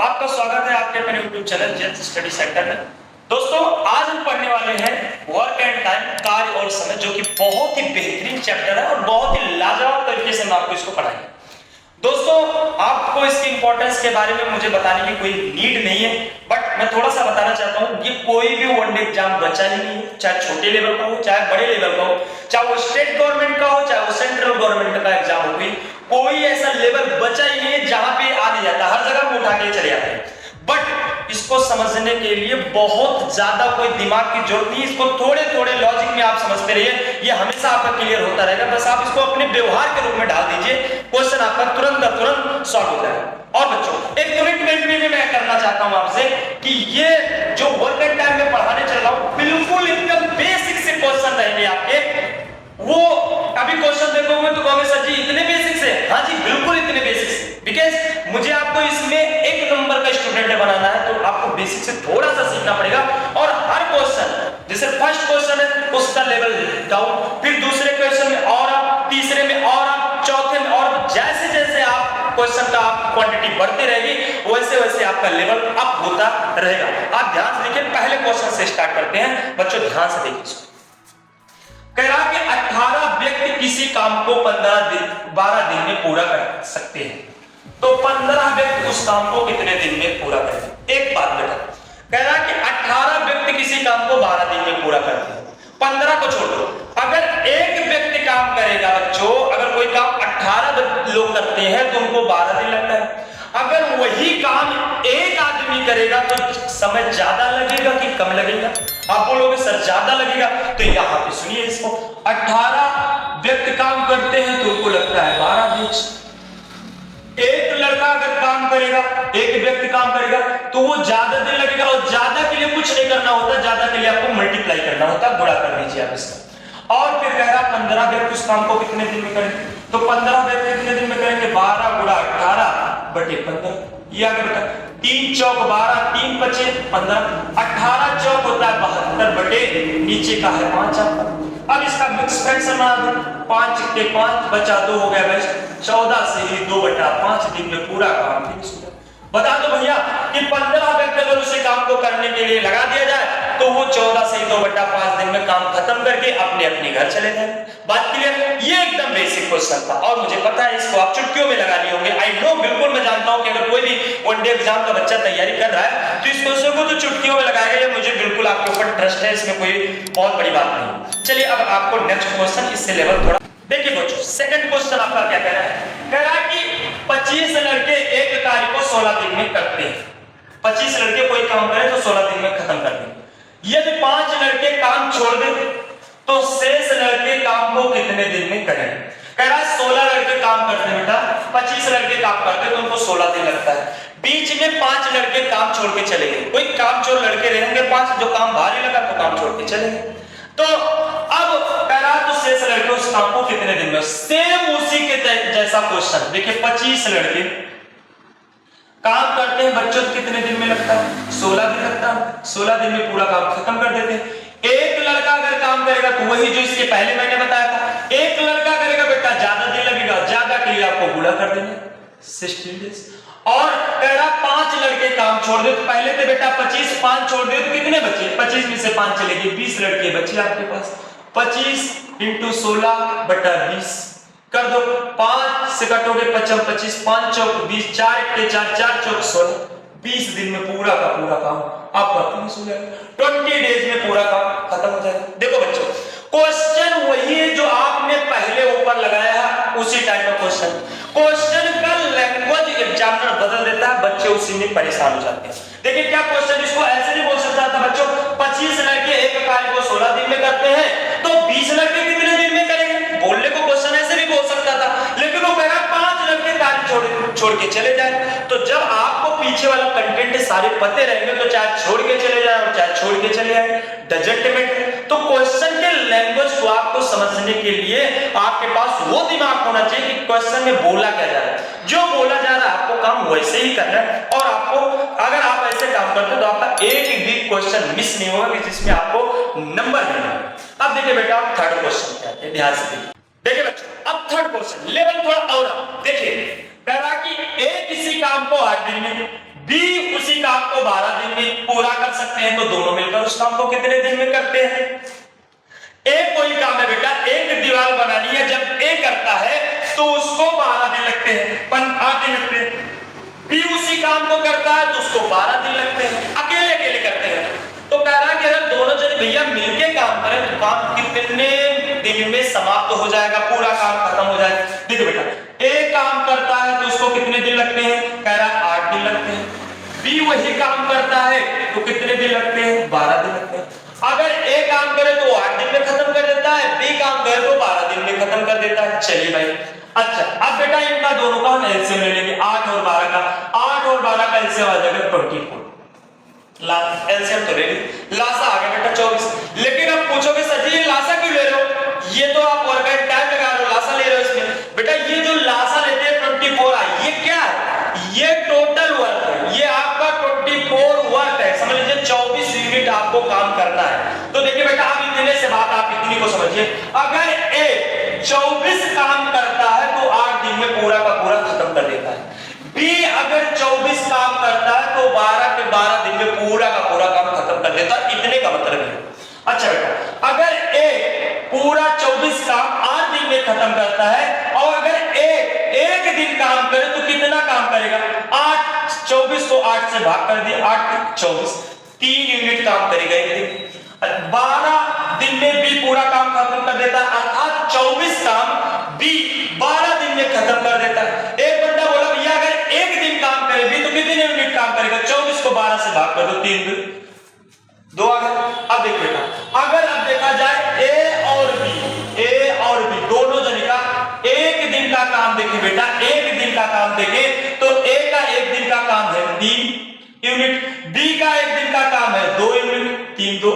आपका स्वागत है आपके अपने YouTube channel James study centre में। दोस्तों आज हम पढ़ने वाले हैं वर्क एंड टाइम, कार्य और समय, जो कि बहुत ही बेहतरीन चैप्टर है और बहुत ही लाजवाब तरीके से हम आपको इसको पढ़ाएंगे। दोस्तों आपको इसकी इंपॉर्टेंस के बारे में मुझे बताने की कोई नीड नहीं है, बट मैं थोड़ा सा बताना चाहता हूँ। ये कोई भी वनडे एग्जाम बचा ही नहीं है, चाहे छोटे लेवल का हो चाहे बड़े लेवल का हो, चाहे वो स्टेट गवर्नमेंट का हो चाहे वो सेंट्रल गवर्नमेंट का एग्जाम हो, कोई ऐसा लेवल बचा ही नहीं है जहां पे आ नहीं जाता, हर जगह में उठा के चले जाते हैं। बट इसको समझने के लिए बहुत ज्यादा कोई दिमाग की जरूरत नहीं, इसको थोड़े थोड़े लॉजिक में आप समझते रहिए, ये हमेशा आपका क्लियर होता रहेगा। बस आप इसको अपने व्यवहार के रूप में डाल दीजिए, क्वेश्चन आपका तुरंत का तुरंत सॉल्व हो जाएगा। और बच्चों एक कमिटमेंट भी मैं करना चाहता हूं आपसे कि ये जो वर्क एंड टाइम में पढ़ाने चल रहा हूं, बिल्कुल एकदम बेसिक से क्वेश्चन रहेंगे आपके। वो अभी क्वेश्चन देखोगे तो कहोगे सर जी इतने बेसिक से? हाँ जी बिल्कुल इतने बेसिक से, बिकॉज मुझे आपको इसमें एक नंबर का स्टूडेंट बनाना है, तो आपको बेसिक से थोड़ा सा सीखना पड़ेगा। और हर क्वेश्चन, जैसे फर्स्ट क्वेश्चन है उसका लेवल डाउन, फिर दूसरे क्वेश्चन में और आप, तीसरे में और आप, चौथे में और, जैसे जैसे आप क्वेश्चन का क्वांटिटी बढ़ती रहेगी वैसे वैसे आपका लेवल अप होता रहेगा। आप ध्यान से देखिए, पहले क्वेश्चन से स्टार्ट करते हैं बच्चों, ध्यान से देखिए। कह रहा कि 18 व्यक्ति किसी काम को 12 दिन में पूरा कर सकते हैं, तो 15 व्यक्ति उस काम को कितने दिन में पूरा करेंगे? एक बात बेटा, कह रहा कि 18 व्यक्ति किसी काम को 12 दिन में पूरा करते हैं, 15 को छोड़ दो। अगर एक व्यक्ति काम करेगा बच्चों, अगर कोई काम 18 लोग करते हैं तो उनको 12 दिन लगता है। अगर वही काम एक आदमी करेगा तो समय ज्यादा लगेगा कि कम लगेगा? आप बोलोगे सर ज्यादा लगेगा, तो यहाँ पे सुनिए इसको, 18 व्यक्ति काम करते हैं तो उनको लगता है 12 दिन। एक लड़का अगर काम करेगा, एक व्यक्ति काम करेगा तो वो ज्यादा दिन लगेगा, और ज्यादा के लिए कुछ नहीं करना होता, ज्यादा के लिए आपको मल्टीप्लाई करना होता, गुणा कर लीजिए आप इसका। और फिर कह रहा 15 व्यक्ति उस काम को कितने दिन में करेंगे, तो 15 व्यक्ति कितने दिन में करेंगे? 12 गुणा 18 बटे 15, ये आ गया बेटा। 3 चौक 12, 3 बचे 15, 18 चौक होता है 72 बटे नीचे का है 5 आपका। अब इसका मिक्स फ्रैक्शन बना दो, 5 के 5 बचा 2 हो गया बस, 14 से ही 2/5 दिन में पूरा काम फिनिश हो जाए। बता दो भैया कि 15 व्यक्ति अगर उसे काम को करने के लिए लगा दिया जाए तो वो 14 से 2/5 दिन में काम खत्म करके अपने अपने घर चले जाए। बात क्लियर? ये एकदम बेसिक क्वेश्चन था और मुझे पता है इसको आप चुटकियों में लगा लिए होंगे। आई नो, बिल्कुल मैं जानता हूं कि अगर कोई भी वनडे एग्जाम का बच्चा तैयारी कर रहा है तो इस क्वेश्चन को तो चुटकियों में लगाएगा। ये मुझे बिल्कुल आपके ऊपर ट्रस्ट है, इसमें कोई बहुत बड़ी बात नहीं। चलिए अब आपको नेक्स्ट क्वेश्चन, इससे लेवल थोड़ा देखिए बच्चों। सेकंड क्वेश्चन आपका क्या कह रहा है? कह रहा है कि 25 लड़के एक कार्य को 16 दिन में करते हैं। 25 लड़के कोई काम करे तो 16 दिन में खत्म कर देंगे। यदि 5 लड़के काम छोड़ दें तो शेष लड़के काम को कितने दिन में करेंगे? कह रहा है 16 लड़के काम करते हैं बेटा, 25 लड़के काम करते हैं तो उनको 16 दिन लगता है। बीच में 5 लड़के काम छोड़ के चले गए, कोई काम छोड़ लड़के रहेंगे 5, जो काम भारी लगा तो काम छोड़ के चले गए। तो अब कह रहा तो शेष लड़के उस काम को कितने दिन में? सेम उसी के जैसा क्वेश्चन देखिए, 25 लड़के काम करते हैं बच्चों तो कितने दिन में लगता है? 16 दिन लगता है। 16 दिन में पूरा काम खत्म कर देते हैं। एक लड़का अगर काम करेगा तो वही जो इसके पहले मैंने बताया था, एक लड़का करेगा बेटा ज्यादा दिन लगेगा, ज्यादा के लिए आपको गुणा कर देंगे 16 डेज। और कह रहा 5 लड़के काम छोड़ दे, तो पहले थे बेटा 25, 5 छोड़ दे तो कितने बचे? 25 में से 5 चले गए, 20 लड़के बचे आपके पास। 25 × 16/20 कर दो, 5 से कटोगे 25, 25 5 चौक 20, 4 के 4, 4 चौक 16, 20 दिन में पूरा का पूरा काम आपका फिनिश हो जाएगा। 20 डेज में पूरा काम खत्म हो जाएगा। देखो बच्चों क्वेश्चन वही है जो आपने पहले ऊपर लगाया है, उसी टाइप का क्वेश्चन का लैंग्वेज एग्जामिनर बदल देता है, बच्चे उसी में परेशान हो जाते हैं। देखिए क्या क्वेश्चन, इसको ऐसे नहीं बोल सकता था बच्चों 25 लड़के एक कार्य को 16 दिन में करते हैं तो 20 लड़के कितने दिन में करेंगे? बोलने को क्वेश्चन ऐसे भी बोल सकता था, लेकिन वो कह रहा 5 लड़के कार्य छोड़ के चले जाए। तो जब आपको पीछे वाला कंटेंट सारे पते रहेंगे तो चाहे छोड़ के चले जाए और चाहे छोड़ के चले आए, डजंट मैटर। तो क्वेश्चन के लैंग्वेज को आपको समझने के लिए आपके पास वो दिमाग होना चाहिए कि क्वेश्चन में बोला क्या जा रहा है। जो बोला जा रहा है आपको काम वैसे ही करना है, और आपको अगर आप ऐसे काम करते हो तो आपका एक भी क्वेश्चन मिस नहीं होगा कि जिसमें आपको नंबर मिलेगा। अब देखिए बेटा थर्ड क्वेश्चन क्या है, ध्यान से देखिए बच्चों। अब थर्ड क्वेश्चन लेवल थोड़ा और देखिए, कह रहा कि एक किसी काम को 8 दिन में, बी उसी काम को 12 दिन में पूरा कर सकते हैं, तो दोनों मिलकर उस काम को कितने दिन में करते हैं? एक कोई काम है बेटा, एक दीवार बनानी है, जब ए करता है तो उसको 12 दिन लगते हैं, 8 दिन लगते हैं। बी उसी काम को करता है तो उसको 12 दिन लगते हैं, अकेले अकेले करते हैं। तो कह रहा है कि अगर दोनों जन भैया मिलके काम करें तो काम कितने दिन में समाप्त हो जाएगा, पूरा काम खत्म हो जाएगा। देखो बेटा, ए काम करता है तो उसको कितने दिन लगते हैं? कह रहा है 8 दिन लगते हैं। बी वही काम करता है तो कितने दिन लगते हैं? 12 दिन लगते हैं। अगर ए काम करे तो 8 दिन में खत्म कर देता है, बी काम करे तो 12 दिन में खत्म कर देता है। चलिए भाई, अच्छा अब बेटा इनका दोनों का हम एलसीएम ले लेंगे, 8 और 12 का। 8 और 12 का एलसीएम आ जाएगा 24। एलसीएम तो ले ली, लासा आ गया बेटा 24। लेकिन अब पूछोगे सर जी ये लासा क्यों ले रहे हो? ये तो आप वर्क एंड टाइम लगा रहे हो, लासा ले रहे हो इसमें। बेटा ये जो लासा लेते हैं 24 आ, ये क्या है? ये टोटल वर्क है, ये आपका 24 वर्क है। समझ लीजिए 24 यूनिट आपको काम करना है। तो देखिए बेटा, आप इतने से बात आप इतनी को समझिए, अगर ए 24 काम करता है तो 8 दिन में पूरा का पूरा खत्म कर देता है। बी अगर 24 काम करता है तो 12 के 12 दिन में पूरा का पूरा काम खत्म कर देता है। इतने का मतलब है। अच्छा बेटा, अगर ए पूरा 24 काम 8 दिन में खत्म करता है और अगर ए 1 दिन काम करे तो कितना काम करेगा? 8, 24 को 8 से भाग कर दिया, 8 24, 3 यूनिट काम करेगा एक दिन। 12 दिन में बी पूरा काम खत्म कर देता है, अर्थात 24 काम बी 12 दिन में खत्म कर देता है। एक बंदा बोला भैया अगर 1 दिन काम करे बी तो कितने यूनिट काम करेगा? 24 को 12 से भाग कर दो, 3 2 आ गए। अब देख बेटा, अगर अब देखा जाए ए और बी दोनों जने का 1 दिन का काम देखें बेटा, 1 दिन का काम देखें तो ए का 1 दिन का काम है 3 यूनिट, बी का 1 दिन का काम है 2 यूनिट, 3 2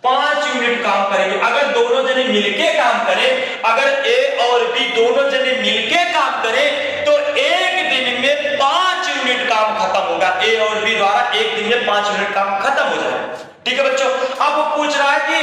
5 यूनिट काम करेंगे। अगर दोनों जने मिलके काम करें, अगर ए और बी दोनों जने मिलके काम करें तो 1 दिन में 5 यूनिट काम खत्म होगा। ए और बी द्वारा 1 दिन में 5 यूनिट काम खत्म हो जाएगा। ठीक है बच्चों, अब वो पूछ रहा है कि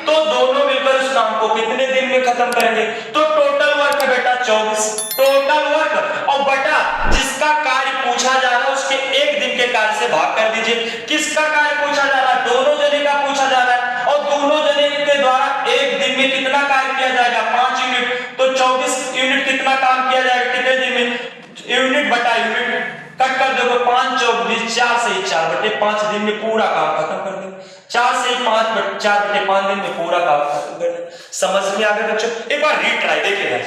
तो दोनों मिलकर उस काम को कितने दिन में खत्म करेंगे? तो टोटल वर्क है बेटा 24, टोटल वर्क, और बेटा जिसका कार्य पूछा जा रहा है उसके 1 दिन के कार्य से भाग कर दीजिए। किसका कार्य पूछा जा रहा है? दोनों जने का पूछा जा रहा है, और दोनों जने के द्वारा 1 दिन में कितना कार्य किया जाएगा? 5 यूनिट। तो 24 यूनिट कितना काम किया जाएगा कितने दिन में? यूनिट बटा यूनिट कट कर दोगे, 5 चौक 20, 4 से 4 बटे 5 दिन में पूरा काम खत्म कर देंगे। 4 से 5 बटे 4 बटे 5 दिन में पूरा काम खत्म कर देंगे। समझ में आ गया बच्चों? एक बार रीट्राई देखिएगा।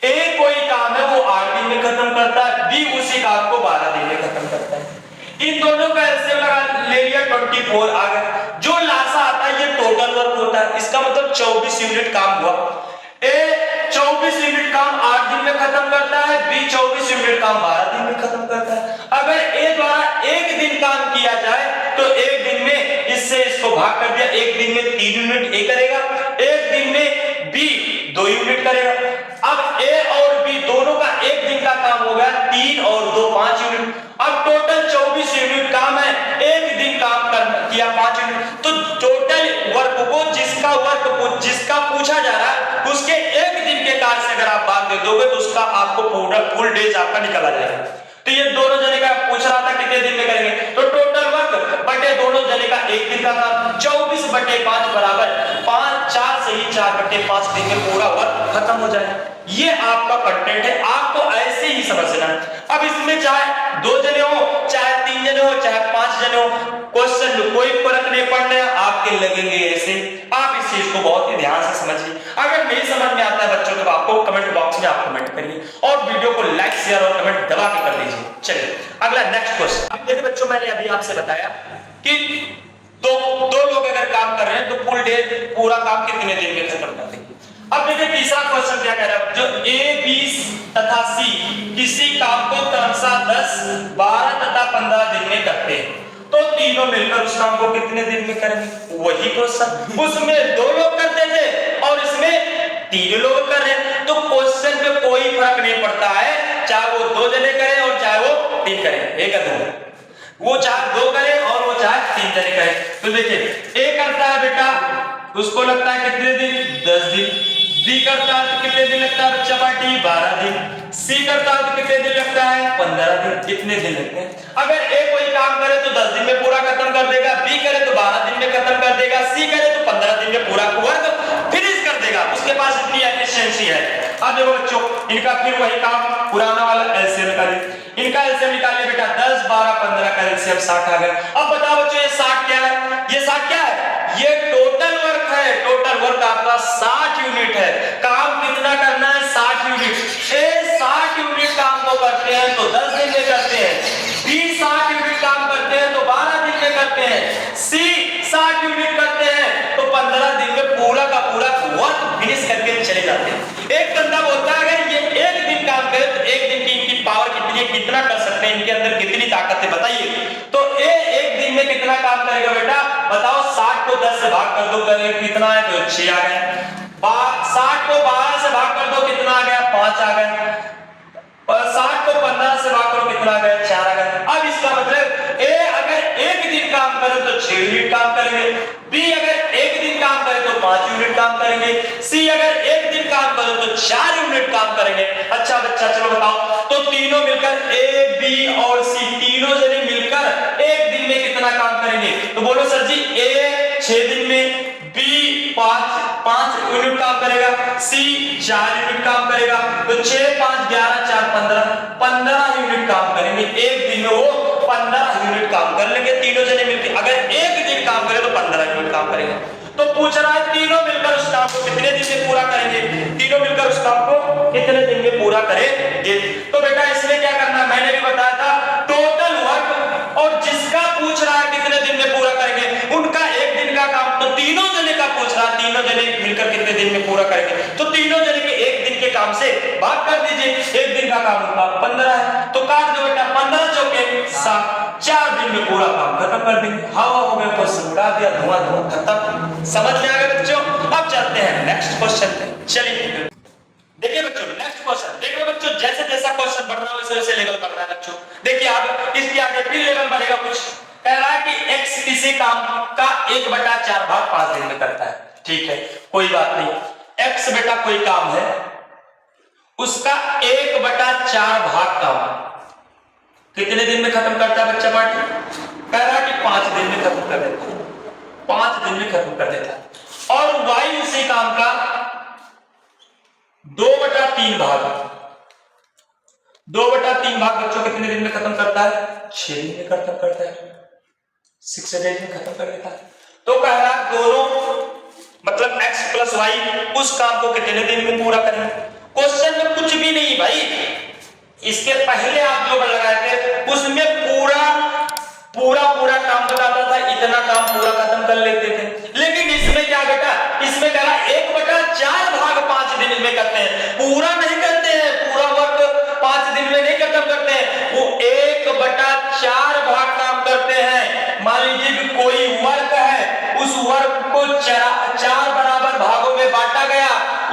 ए कोई काम है वो 8 दिन में खत्म करता है, बी उसी काम को 12 दिन में खत्म करता है। इन दोनों का एलसीएम लगा ले लिया, 24 आ गया। जो लासा आता है ये टोटल वर्क होता है, इसका मतलब 24 यूनिट काम हुआ। ए 24 यूनिट काम 8 दिन में खत्म करता है, बी 24 यूनिट काम 12 दिन में खत्म करता है। अगर ए द्वारा 1 दिन काम किया जाए तो 1 दिन में इससे इसको भाग कर दिया, 1 दिन में 3 यूनिट ए करेगा, 1 दिन में बी 2 यूनिट करेगा। अब ए और बी दोनों का 1 दिन का काम हो गया 3 और 2 5 यूनिट। अब टोटल 24 यूनिट काम है, 1 दिन काम किया 5 यूनिट। तो टोटल वर्क को जिसका पूछा जा रहा है उसके 1 दिन के कार्य से अगर आप भाग दे दोगे तो उसका आपको पूरा फुल डेज आपका निकला जाएगा। तो ये दोनों जने का पूछ रहा था कितने दिन में करेंगे, तो टोटल वर्क बटे दोनों जने का 1 दिन का काम 24 बटे 5 बराबर 5, 4 से ही 4 बटे 5 दिन में पूरा वर्क खत्म हो जाएगा। ये आपका कंटेंट है, आपको ऐसे ही समझना है। अब इसमें चाहे 2 जने हो, चाहे 3 जने हो, चाहे 5 जने हो, क्वेश्चन कोई फर्क नहीं पड़ने, आपके लगेंगे ऐसे। आप इस चीज को बहुत ही ध्यान से समझिए। अगर नहीं समझ में आता है बच्चों तो आपको कमेंट बॉक्स में आप कमेंट करिए और वीडियो को लाइक शेयर और कमेंट दबा के कर दीजिए। चलिए अगला नेक्स्ट क्वेश्चन। अब देखिए बच्चों, मैंने अभी आपसे बताया कि दो लोग अगर काम कर रहे हैं तो फुल डे पूरा काम कितने दिन में खत्म कर देंगे। अब देखिए तीसरा क्वेश्चन क्या कह रहा है, जो ए, बी तथा सी किसी काम को क्रमशः 10, 12 तथा 15 दिन में करते हैं तो तीनों मिलकर उस काम को कितने दिन में करेंगे? वही क्वेश्चन, उसमें 2 लोग करते थे और इसमें 3 लोग कर रहे हैं। तो क्वेश्चन पे कोई फर्क नहीं पड़ता है, चाहे वो 2 जने करें और चाहे वो 3 करें, एक अधूरा, वो चाहे 2 करें और वो चाहे 3 जने करें। तो देखिए ए करता है बेटा, उसको लगता है कितने दिन? 10 दिन। बी बी करता है तो कितने दिन लगता है बच्चा पार्टी 12 दिन, सी करता है तो कितने दिन लगता है 15 दिन, इतने दिन लगते हैं। अगर ए कोई काम करे तो 10 दिन में पूरा खत्म कर देगा, बी करे तो 12 दिन में खत्म कर देगा, सी करे तो 15 दिन में पूरा वर्क फिनिश कर देगा, उसके पास इतनी एफिशिएंसी है। अब देखो बच्चों इनका फिर वही काम पुराना वाला एलसीएम निकालिए, इनका एलसीएम निकालिए बेटा 10 12 15 का एलसीएम 60 आ गया। अब बताओ बच्चों ये 60 क्या है, ये 60 क्या है, ये टोटल वर्क है, टोटल वर्क आपका 60 यूनिट है। काम कितना करना है 60 यूनिट, ए 60 यूनिट काम को करते हैं तो 10 दिन में करते हैं, बी 60 यूनिट काम करते हैं तो 12 दिन में करते हैं, सी 60 यूनिट करते हैं तो 15 दिन में पूरा का पूरा वर्क फिनिश करके चले जाते हैं। एक बंदा बोलता है अगर ये एक दिन काम करे तो एक दिन की इनकी पावर कितनी है, कितना कर सकते हैं, इनके अंदर कितनी ताकत है बताइए। तो ए एक दिन में कितना काम करेगा बेटा बताओ, 60 को 10 से भाग कर दो, करेंगे कितना है तो 6 आ गया, 60 को 12 से भाग कर दो कितना आ गया 5 आ गया, और 60 को 15 से भाग करो कितना आ गया 4 आ गया। अब इसका मतलब ए अगर एक दिन काम करे तो 6 यूनिट काम करेंगे, बी अगर एक दिन काम करे तो 5 यूनिट काम करेंगे, सी अगर एक दिन काम करे तो 4 यूनिट काम करेंगे। अच्छा बच्चा चलो बताओ, तो तीनों मिलकर ए बी और सी तीनों जने मिलकर एक दिन में कितना काम करेंगे, तो बोलो सर जी ए 6 दिन में, बी 5 यूनिट काम करेगा, सी 4 यूनिट काम करेगा, तो 6 5 11 4 15 यूनिट काम करेंगे एक दिन में, वो 15 यूनिट काम कर लेंगे तीनों जने मिलकर। अगर एक दिन काम करे तो 15 यूनिट काम करेंगे। तो पूछ रहा है तीनों मिलकर उस काम को कितने दिन में पूरा करेंगे, तीनों मिलकर उस काम को कितने दिन में पूरा करेंगे। तो बेटा इसमें क्या करना मैंने भी बताया था, टोटल वर्क और जिसका पूछ रहा है कितने दिन में पूरा करेंगे उनका एक दिन का काम, तो तीनों जने का पूछ रहा है तीनों जने मिलकर कितने दिन में पूरा करेंगे, तो तीनों जने के एक दिन के काम से भाग कर दीजिए, एक दिन का काम उनका 15 है तो काट दो बेटा 15 चौके 7, 4 दिन में पूरा काम खत्म कर देंगे। हवा हो गया क्वेश्चन उड़ा दिया, धुआं खत्म। समझ में आ गया बच्चों। अब चलते हैं नेक्स्ट क्वेश्चन पे, चलिए देखिए बच्चों नेक्स्ट क्वेश्चन। देखो बच्चों जैसे जैसा क्वेश्चन बढ़ रहा है वैसे वैसे लेवल बढ़ रहा है बच्चों। देखिए अब इसके आगे फिर लेवल बढ़ेगा। कुछ कह रहा है कि x किसी काम का 1/4 भाग 5 दिन में करता है, ठीक है कोई बात नहीं। x बेटा कोई काम है उसका 1/4 भाग काम कितने दिन में खत्म करता है बच्चा पार्टी, कह रहा है कि 5 दिन में खत्म कर देता है, 5 दिन में खत्म कर देता है। और y उसी काम का 2/3 भाग, 2/3 भाग बच्चों कितने दिन में खत्म करता है, 6 दिन में खत्म करता है, 6 डेज में खत्म कर देता है। तो कह रहा है दोनों मतलब x + y उस काम को कितने दिन में पूरा करेंगे। क्वेश्चन में कुछ भी नहीं भाई, इसके पहले आप जो लगाए थे उसमें पूरा काम बताता था, इतना काम पूरा खत्म कर लेते थे। लेकिन इसमें क्या बेटा, इसमें कह रहा 1/4 भाग 5 दिन में करते हैं, पूरा नहीं करते हैं, पूरा वर्क 5 दिन में नहीं खत्म करते हैं, वो 1/4 भाग काम करते हैं। मान लीजिए कि कोई वर्क है, उस वर्क को 4 बराबर भागों में बांटा गया,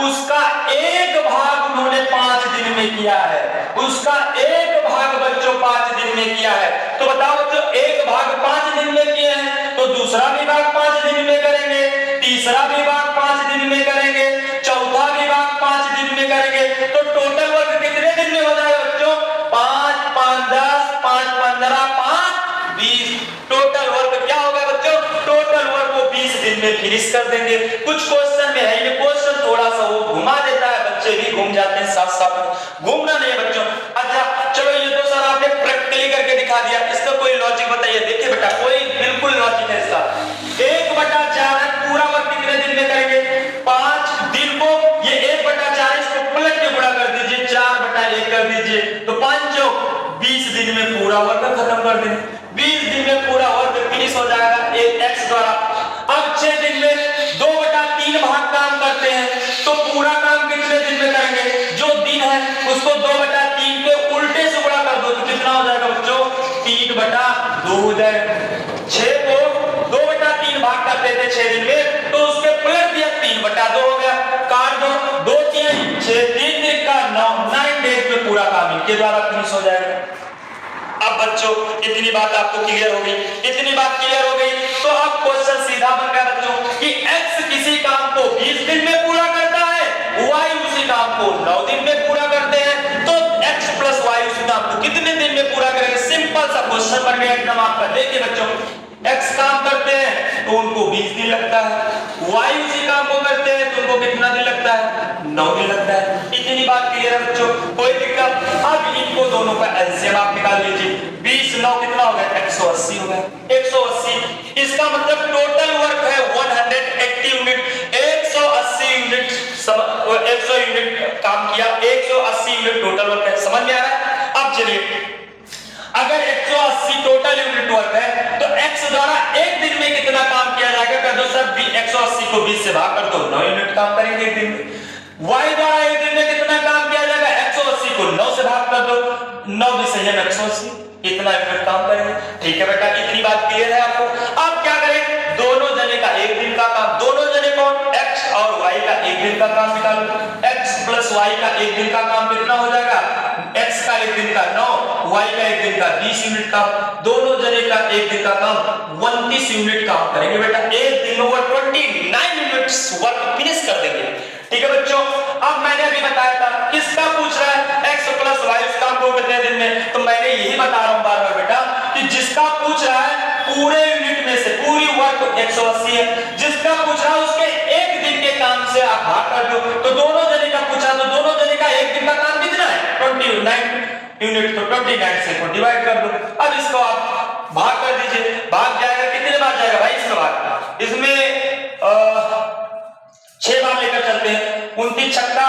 उसका एक भाग उन्होंने 5 दिन में किया है, उसका एक भाग बच्चों 5 दिन में किया है। तो बताओ बच्चों एक भाग 5 दिन में किए हैं तो दूसरा भी भाग 5 दिन में करेंगे, तीसरा भी भाग 5 दिन में करेंगे, चौथा भी भाग 5 दिन में करेंगे। तो टोटल वर्क कितने दिन में हो जाएगा बच्चों, 5 5 10 5 15 5 20। टोटल वर्क क्या होगा बच्चों, टोटल वर्क को 20 दिन में फिनिश कर देंगे। कुछ क्वेश्चन में है ये क्वेश्चन थोड़ा सा वो घुमा देता है, बच्चे भी घूम जाते हैं, साथ साथ घूमना नहीं है बच्चों। अच्छा चलो ये तो सर आपने प्रैक्टिकली करके दिखा दिया, इसका कोई लॉजिक बताइए। देखिए बेटा कोई बिल्कुल लॉजिक है इसका। 1/4 है, पूरा वर्क कितने दिन में करेंगे, 5 दिन को ये 1/4 इसको पलट के गुणा कर दीजिए, 4/1 कर दीजिए, तो 5 20 दिन में पूरा वर्क खत्म कर देंगे, 20 दिन में पूरा वर्क फिनिश हो जाएगा एक x द्वारा। अब 6 दिन में 2/3 भाग काम करते हैं, तो पूरा काम कितने दिन में करेंगे, जो दिन है उसको 2/3 के उल्टे से गुणा कर दो तो कितना हो जाएगा बच्चों, 3/2 हो जाएगा। 6 को 2/3 भाग करते थे 6 दिन में, तो उसके पलट दिया 3/2 हो गया, काट दो 2 3 6 3 दिन का 9 डेज में पूरा काम इनके द्वारा फिनिश हो जाएगा। अब बच्चों इतनी बात आपको क्लियर हो गई, इतनी बात क्लियर हो गई तो अब क्वेश्चन सीधा बन गया बच्चों कि x किसी काम को 20 दिन में पूरा करता है, y उसी काम को 9 दिन में पूरा करते हैं, तो x प्लस y उसी काम को कितने दिन में पूरा करेंगे? सिंपल सा क्वेश्चन बन गया एकदम आपका। देखिए बच्चों, x काम करते हैं तो उनको 20 दिन लगता है, y उसी काम को करते हैं तो उनको कितना दिन लगता है? 9 दिन लगता है। इतनी बात क्लियर है बच्चों, कोई दिक्कत? अब इनको दोनों का एलसीएम आप निकाल लीजिए। 20 9 कितना हो गया? 180 हो गया। 180 इसका मतलब टोटल वर्क है 180 यूनिट। 180 यूनिट 100 यूनिट काम किया, 180 यूनिट टोटल वर्क है। समझ में आ रहा है? अब चलिए, अगर 180 टोटल यूनिट वर्क है तो x द्वारा एक दिन में कितना काम किया जाएगा? कर दो सर, 180 को 20 से भाग कर दो, 9 यूनिट काम करेंगे एक दिन में। y द्वारा एक दिन में कितना काम किया जाएगा? 180 को 9 से भाग कर दो, 9 भी सही है 180, इतना यूनिट काम करेंगे। ठीक है बेटा, इतनी बात क्लियर है आपको? अब क्या करें? दोनों जने का एक दिन का काम, दोनों जने कौन? x और y का एक दिन का काम निकालो। x प्लस y का एक दिन का काम कितना हो जाएगा? x का एक दिन का 9, y का एक दिन का 20 यूनिट काम। दोनों जने का एक दिन का काम 29 यूनिट काम करेंगे बेटा। एक दिन में वो 29 यूनिट्स वर्क फिनिश कर देंगे। ठीक है बच्चों, अब मैंने अभी बताया था किसका पूछ रहा है? x प्लस y उस काम को कितने दिन में? तो मैंने यही बता रहा हूं बार बार बेटा कि जिसका पूछ रहा है पूरे यूनिट में से पूरी वर्क 180 है, जिसका पूछ रहा है उसके एक दिन के काम से आप भाग कर दो, तो दोनों जने का पूछा तो दोनों जने का एक दिन का काम कितना है? 29 यूनिट, तो 29 से को डिवाइड कर दो। अब इसको आप भाग कर दीजिए, भाग जाएगा कितने बार जाएगा भाई? इसमें भाग, इसमें 6 बार लेकर चलते हैं। 29 छक्का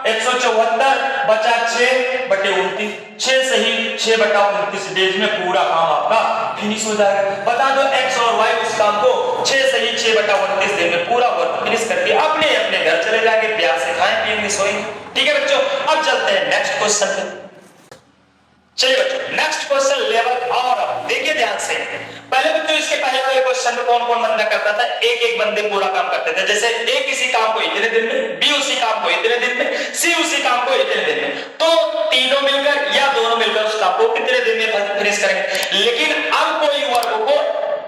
174 बचा 6 बटे 29, 6 सही 6 बटा 29 डेज में पूरा काम आपका फिनिश हो जाएगा। बता दो x और y उस काम को 6 सही 6 बटा 29 दिन में पूरा वर्क फिनिश करके अपने अपने घर चले जाएंगे, प्यार से खाएं पिएंगे सोएंगे। ठीक है बच्चों, अब चलते हैं नेक्स्ट क्वेश्चन पे। चलिए बच्चों, नेक्स्ट क्वेश्चन लेवल और देखिए ध्यान से। पहले बच्चों इसके पहले वाले क्वेश्चन में कौन कौन बंदा करता था? एक एक बंदे पूरा काम करते थे। जैसे ए किसी काम को इतने दिन में, बी उसी काम को इतने दिन में, सी उसी काम को इतने दिन में, तो तीनों मिलकर या दोनों मिलकर उस काम को कितने दिन में फिनिश करेंगे। लेकिन अब कोई वर्क को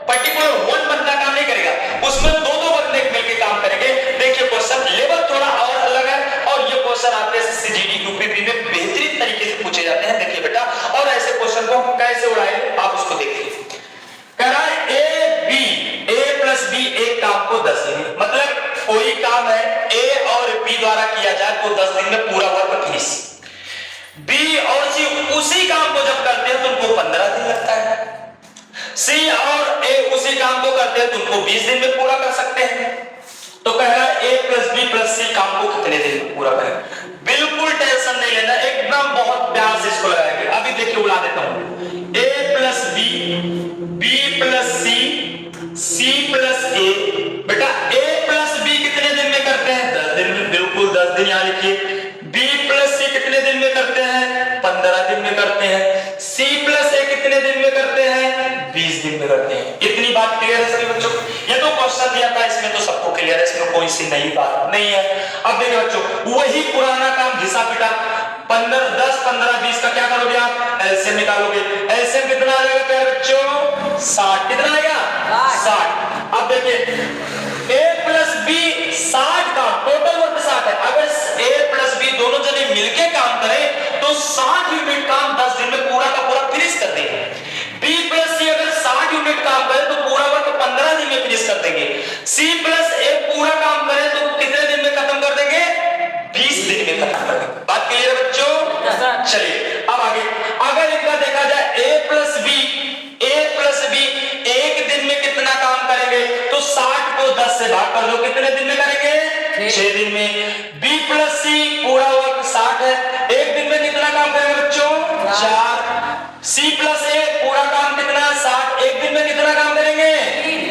पर्टिकुलर वन बंदा काम नहीं करेगा, उसमें दो दो बंदे मिलकर काम करेंगे। देखिए क्वेश्चन लेवल थोड़ा और अलग है और ये क्वेश्चन आपके एसएससी जीडी यूपीपी में बेहतरीन तरीके से पूछे जाते हैं। देखिए बेटा, और ऐसे क्वेश्चन को हम कैसे उड़ाएंगे आप उसको देखिए। कह रहा है ए प्लस बी एक काम को 10 दिन, मतलब कोई काम है ए और बी द्वारा किया जाए तो 10 दिन में पूरा वर्क फिनिश। बी और सी उसी काम को जब करते हैं तो उनको 15 दिन लगता है। सी और ए उसी काम को करते हैं तो उनको 20 दिन में पूरा कर सकते हैं। तो कह रहा है ए प्लस बी प्लस सी काम को कितने दिन में पूरा करें? बिल्कुल टेंशन नहीं लेना, एकदम बहुत प्यार से इसको लगाएंगे। अभी देखिए उड़ा देता हूं। ए प्लस बी, बी प्लस सी, सी प्लस ए। बेटा ए प्लस बी कितने दिन में करते हैं? 10 दिन में, बिल्कुल 10 दिन यहां लिखिए। बी प्लस सी कितने दिन में करते हैं? 15 दिन में करते हैं। सी प्लस ए कितने दिन में करते हैं? 20 दिन में करते हैं। इतनी बात क्लियर है सभी बच्चों? ये तो क्वेश्चन दिया था, इसमें तो सबको क्लियर है, इसमें कोई सी नई बात नहीं है। अब देखिए बच्चों, वही पुराना काम घिसा पिटा 15 10 15 20 का क्या करोगे आप? एलसीएम निकालोगे। एलसीएम कितना आ जाएगा प्यारे बच्चों? 60। कितना आएगा? 60। अब देखिए ए प्लस बी 60 का टोटल वर्क 60 है। अगर ए प्लस बी दोनों जने मिलके काम करें तो 60 यूनिट काम 10 दिन में पूरा का पूरा फिनिश कर देंगे। बी प्लस सी अगर 60 यूनिट काम करे तो पूरा वर्क 15 दिन में फिनिश कर देंगे। सी प्लस ए पूरा काम करे तो कितने दिन में खत्म कर देंगे? 20 दिन में खत्म कर देंगे। बात क्लियर है बच्चों? चलिए अब आगे, अगर इनका देखा जाए ए प्लस बी एक दिन में कितना काम करेंगे? तो 60 को 10 से भाग कर दो, कितने दिन में करेंगे? 6 दिन में। बी प्लस सी पूरा वर्क 60 है, एक दिन में कितना काम करेंगे बच्चों? 4। सी प्लस ए पूरा काम कितना? 60, एक दिन में कितना काम करेंगे?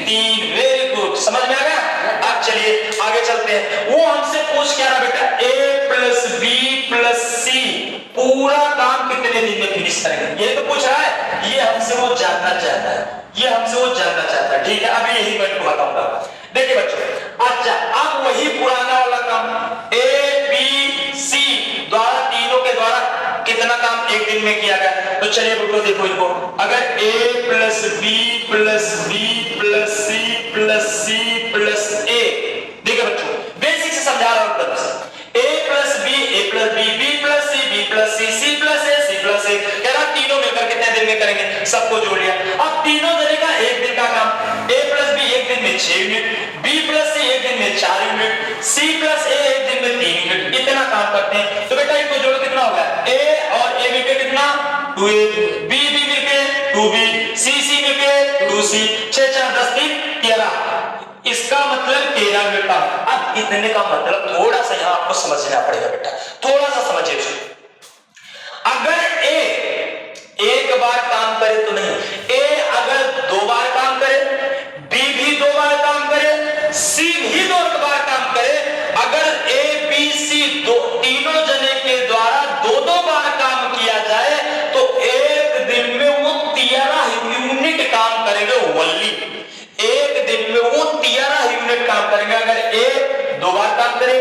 3। वेरी गुड, समझ में आ गया? अब चलिए आगे चलते हैं। वो हमसे पूछ क्या रहा बेटा? ए प्लस बी प्लस सी पूरा काम कितने दिन में फिनिश करेंगे? ये तो पूछ रहा है, ये हमसे वो जानना चाहता है, ये हमसे वो जानना चाहता है। ठीक है, अभी यही मैं आपको बताऊंगा। देखिए बच्चों, अच्छा अब वही पुराना वाला काम ए बी सी द्वारा तीनों के द्वारा कितना काम एक दिन में किया गया? तो चलिए बेटो देखो इनको, अगर A plus B plus B plus C plus C plus A, देखिए बच्चों बेसिक से समझा रहा हूं। ए दिन में करेंगे, सबको जोड़ लिया। अब तीनों जने का एक दिन का काम, a प्लस बी एक दिन में 6 यूनिट, b प्लस सी एक दिन में 4 यूनिट, c प्लस a एक दिन में 3 यूनिट, इतना काम करते हैं। तो बेटा इनको जोड़ो कितना होगा, a और a मिलके कितना 2a, b b मिलके 2b, c c मिलके 2c, 6 4 10 3 13, इसका मतलब 13 यूनिट का। अब इतने का मतलब थोड़ा सा यहाँ आपको समझना पड़ेगा बेटा, थोड़ा सा समझिए। अगर a एक बार काम करे तो नहीं, a अगर 2 बार काम करे, b भी 2 बार काम करे, c भी 2 बार काम करे, अगर a b c तीनों जने के द्वारा 2-2 बार काम किया जाए तो एक दिन में वो 13 यूनिट काम करेंगे वल्ली। एक दिन में वो 13 यूनिट काम करेंगे। अगर a 2 बार काम करे,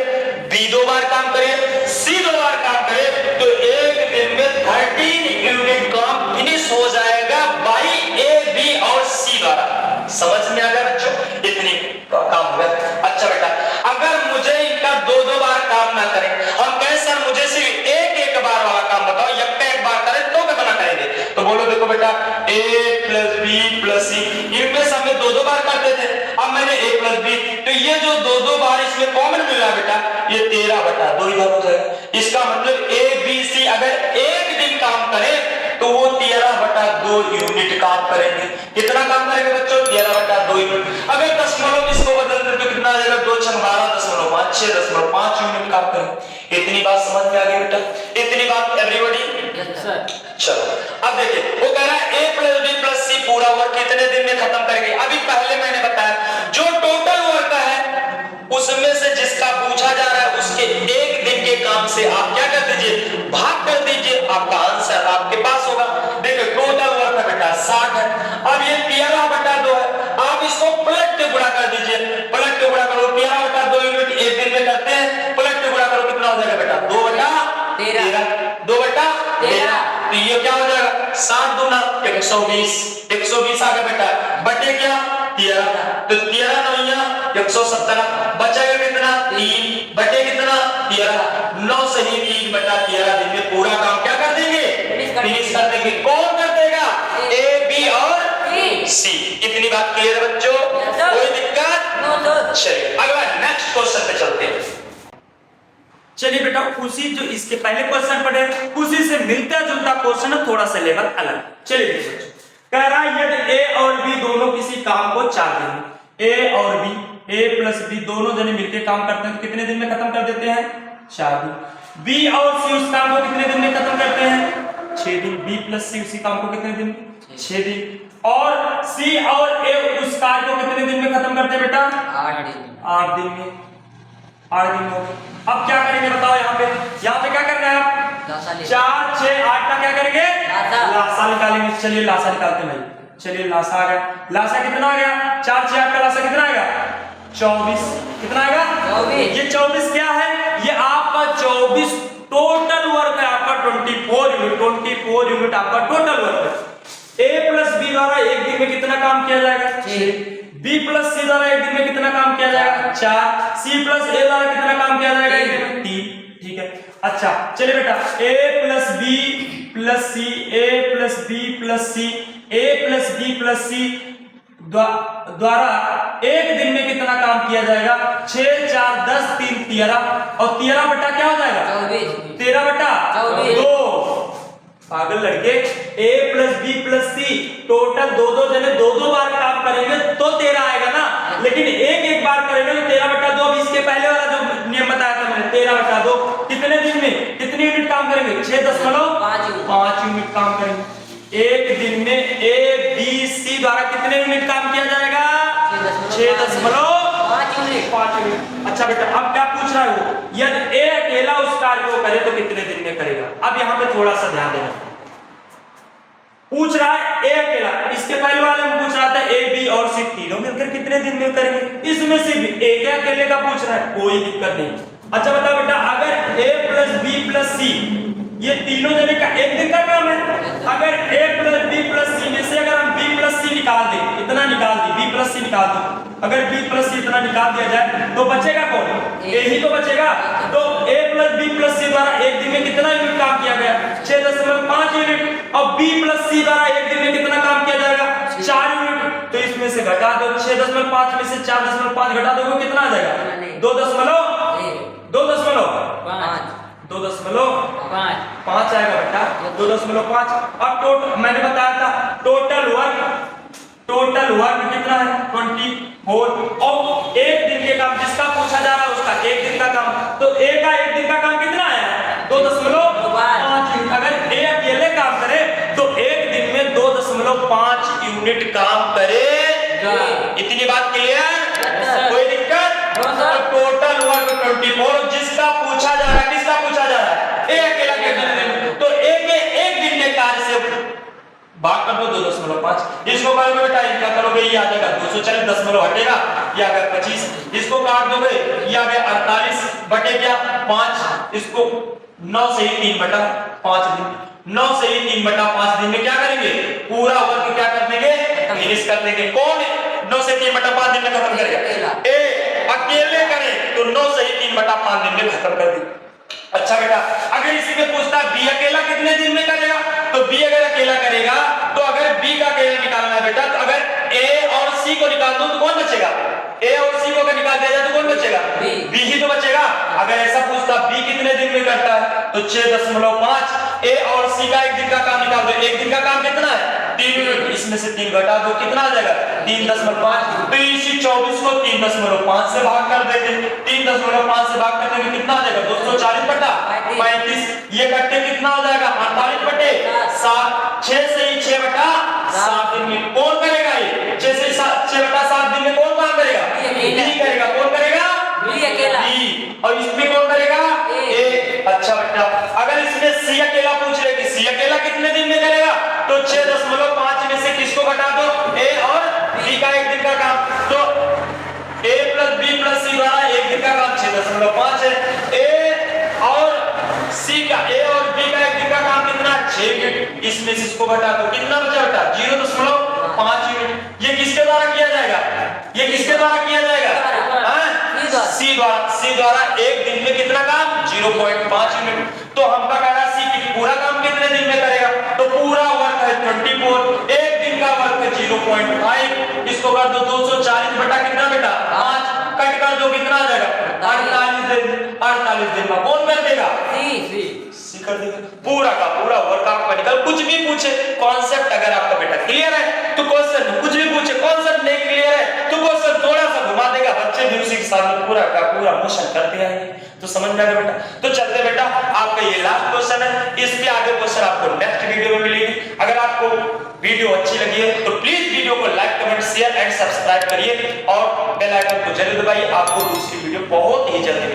b 2 बार काम करे, c 2 बार काम करे तो एक दिन में 13 यूनिट काम फिनिश हो जाएगा बाई a b और c द्वारा। समझ में आ गया बच्चों, इतनी काम हो गया। अच्छा बेटा, अगर मुझे इनका 2-2 बार काम ना करें, हम कहें सर मुझे सिर्फ एक बार वाला काम बताओ, एक बार करें तो कितना करेंगे? तो बोलो देखो बेटा a plus b plus c, इनमें से हमें 2-2 बार करते थे, अब मैंने a प्लस b, तो ये जो 2-2 बार इसमें कॉमन मिल रहा है बेटा, ये 13/2 इधर हो जाएगा। इसका मतलब a b c अगर एक दिन काम करे तो वो 13/2 यूनिट काम करेंगे। कितना काम करेंगे बच्चों? 13/2 यूनिट। अगर दशमलव इसको बदल दे तो कितना आ जाएगा? 2 × 12.5 6.5 यूनिट काम करेंगे। इतनी बात समझ में आ गई बेटा? इतनी बात एवरीबॉडी? चलो अब देखिए, वो कह रहा है a plus b plus c पूरा वर्क कितने दिन में खत्म करेंगे? अभी पहले मैंने बताया जो टोटल वर्क है उसमें से जिसका पूछा जा रहा है उसके एक दिन के काम से आप क्या कर दीजिए, भाग कर दीजिए, आपका आंसर आपके पास होगा। देखो टोटल वर्क है बेटा 60 है, अब ये 13/2 है, आप इसको पलट के गुणा कर दीजिए, पलट के गुणा करो, 13/2 यूनिट एक दिन में करते हैं, पलट के गुणा करो कितना हो जाएगा बेटा? 2/13, 2/13, तो ये क्या हो जाएगा? 7 दूना 120, 120 आ गया बेटा, बटे क्या 13, तो 13 9 117, बचेगा कितना 3 बटे कितना 13, 9 सही 3/13 दिन में पूरा काम क्या कर देंगे? फिनिश कर देंगे। कौन कर देगा? a b और c। इतनी बात क्लियर है बच्चों? कोई दिक्कत? चलिए अगला नेक्स्ट क्वेश्चन पे चलते हैं। चलिए बेटा, उसी जो इसके पहले क्वेश्चन पढ़े उसी से मिलता जुलता क्वेश्चन है, थोड़ा सा लेवल अलग। चलिए देखिए, कह रहा है यदि a और b दोनों किसी काम को 4 दिन में, a और b, a प्लस b दोनों जने मिलकर काम करते हैं तो कितने दिन में खत्म कर देते हैं? 4 दिन। b और c उस काम को कितने दिन में खत्म करते हैं? 6 दिन। b प्लस c उसी काम को कितने दिन? 6 दिन। और c और a उस कार्य को कितने दिन में खत्म करते हैं बेटा? 8 दिन। 8 दिन में, 8 दिन हो गए। अब क्या करेंगे बताओ? यहाँ पे क्या करना है? आप 4 6 8 का क्या करेंगे? लासा निकालेंगे। चलिए लासा निकालते हैं भाई। चलिए लासा आ गया, लासा कितना आ गया? 4 6 8 का लासा कितना आएगा? 24। कितना आएगा? 24। ये 24 क्या है? ये आपका 24 टोटल वर्क है, आपका 24 यूनिट आपका टोटल वर्क है। a प्लस b द्वारा एक दिन में कितना काम किया जाएगा? 6। b प्लस c द्वारा एक दिन में कितना काम किया जाएगा? 4। c प्लस a द्वारा कितना काम किया जाएगा? एक दिन में 3। ठीक है। अच्छा चलिए बेटा, a plus b plus c, a plus b plus c, a plus b plus c द्वारा एक दिन में कितना काम किया जाएगा? 6 4 10 3 13, और 13 बटा क्या हो जाएगा? 24। 13/2। पागल लड़के, a plus b plus c total 2-2 जने 2-2 बार काम करेंगे तो 13 आएगा ना, लेकिन एक बार करेंगे तो 13/2। अब इसके पहले वाला जो नियम बताया था मैंने 13/2, कितने दिन में कितने यूनिट काम करेंगे? 6.5 यूनिट काम करेंगे। एक दिन में a b c द्वारा कितने यूनिट काम किया जाएगा? 6.5 यूनिट। अच्छा बेटा, अब क्या पूछ रहा है वो? यदि a अकेला उस कार्य को करे तो कितने दिन में करेगा? अब यहाँ पे थोड़ा सा ध्यान देना, पूछ रहा है a अकेला, इसके पहले वाले में पूछ रहा था a b और c तीनों मिलकर कितने दिन में करेंगे, इसमें सिर्फ a के अकेले का पूछ रहा है, कोई दिक्कत नहीं। अच्छा बताओ बेटा, अगर a plus b plus c ये तीनों जने का एक दिन का काम है, अगर a plus b plus c में से अगर हम b प्लस c निकाल दें, इतना निकाल दी, b प्लस c निकाल दो, अगर b प्लस c इतना निकाल दिया जाए तो बचेगा कौन? a ही तो बचेगा। तो a प्लस बी प्लस सी द्वारा एक दिन में कितना यूनिट काम किया गया? 6.5 यूनिट। और बी प्लस सी द्वारा एक दिन में कितना काम किया जाएगा? 4 यूनिट। तो इसमें से घटा दो, 6.5 में से 4.5 घटा दोगे कितना आ जाएगा? 2.5 आएगा बेटा, 2.5। अब टोटल मैंने बताया था टोटल वर्क कितना है? 24। और एक दिन के काम जिसका पूछा जा रहा है उसका एक दिन का काम, तो ए का एक दिन का काम कितना आया? 2.5। अगर ए अकेले काम करे तो एक दिन में 2.5 यूनिट काम करेगा। इतनी बात क्लियर? कोई दिक्कत? Total work 24। जिसका पूछा जा रहा है, किसका पूछा जा रहा है? ए अकेला कितने दिन, तो ए के एक दिन के कार्य से भाग कर दो 2.5। इसको करोगे बेटा, इनका करोगे ये आ जाएगा 240, 10 हटेगा ये आ गया 25। इसको काट दोगे ये आ गया 48 बटे क्या 5। इसको 9 से ही 3 बटा 5 दिन, 9 से ही 3 बटा 5 दिन में क्या करेंगे? पूरा वर्क क्या कर देंगे? फिनिश कर देंगे। कौन 9 से 3 बटा 5 दिन में खत्म करेगा? ए अकेले करे तो 9 से ही 3 बटा 5 दिन में खत्म कर देंगे। अच्छा बेटा, अगर इसी में पूछता बी अकेला कितने दिन में करेगा, तो बी अगर अकेला करेगा तो अगर बी का अकेला निकालना है बेटा, तो अगर ए और सी को निकाल दो तो कौन बचेगा? ए और सी को अगर निकाल दिया जाए तो कौन बचेगा? बी ही तो बचेगा। अगर ऐसा पूछता बी कितने दिन में करता है, तो 6.5। ए और सी का एक दिन का काम निकाल दो। एक दिन का काम कितना है? 3 यूनिट। इसमें से 3 घटा दो, कितना आ जाएगा? 3.5। तो इसी 24 को 3.5 से भाग कर देंगे। 3.5 से भाग कर देंगे, कितना आ जाएगा? 240 बटा 35। ये घटे कितना हो जाएगा? 48 बटे 7। 6 से ही 6 बटा 7 दिन में कौन करेगा? ये 6 से 6 बटा 7 दिन में कौन काम करेगा? बी करेगा। कौन करेगा? बी अकेला। और इसमें कौन करेगा? ए। अच्छा बेटा, अगर इसमें सी अकेला पूछ रहे कि सी अकेला कितने दिन में करेगा, तो 6.5 में से किसको घटा दो? ए और बी का एक दिन का काम। तो ए प्लस बी प्लस सी द्वारा एक दिन का काम 6.5 है। ए और सी का, ए और बी का एक दिन का काम कितना? 6 यूनिट। इसमें से इसको घटा दो, कितना बचा बेटा? 0.5 यूनिट। ये किसके द्वारा किया जाएगा? ये किसके द्वारा किया जाएगा? सी द्वारा। सी द्वारा एक दिन में कितना काम? 0.5 यूनिट। तो हमका कह रहा सी की पूरा काम कितने दिन में करेगा, तो पूरा वर्क है 24। एक दिन का वर्क है 0.5। इसको कर दो 240 बटा कितना बेटा? 5। कट कर दो, कितना आ जाएगा? 48 दिन। 48 दिन में कौन कर देगा? सी कर देगा। पूरा का पूरा वर्क आपका निकल। कुछ भी पूछे कॉन्सेप्ट अगर आपका बेटा क्लियर है तो क्वेश्चन, कुछ भी पूछे कॉन्सेप्ट नहीं क्लियर है तो क्वेश्चन थोड़ा सा घुमा देगा, बच्चे भी उसी के साथ पूरा का पूरा मोशन करते आएंगे, तो समझ में आएगा बेटा। तो चलते बेटा, आपका ये लास्ट क्वेश्चन है। इसके आगे क्वेश्चन आपको नेक्स्ट वीडियो में मिलेगी। अगर आपको वीडियो अच्छी लगी है तो प्लीज वीडियो को like, comment, share and subscribe करिए और बेल आइकन को जरूर दबाइए। आपको दूसरी वीडियो बहुत ही जल्दी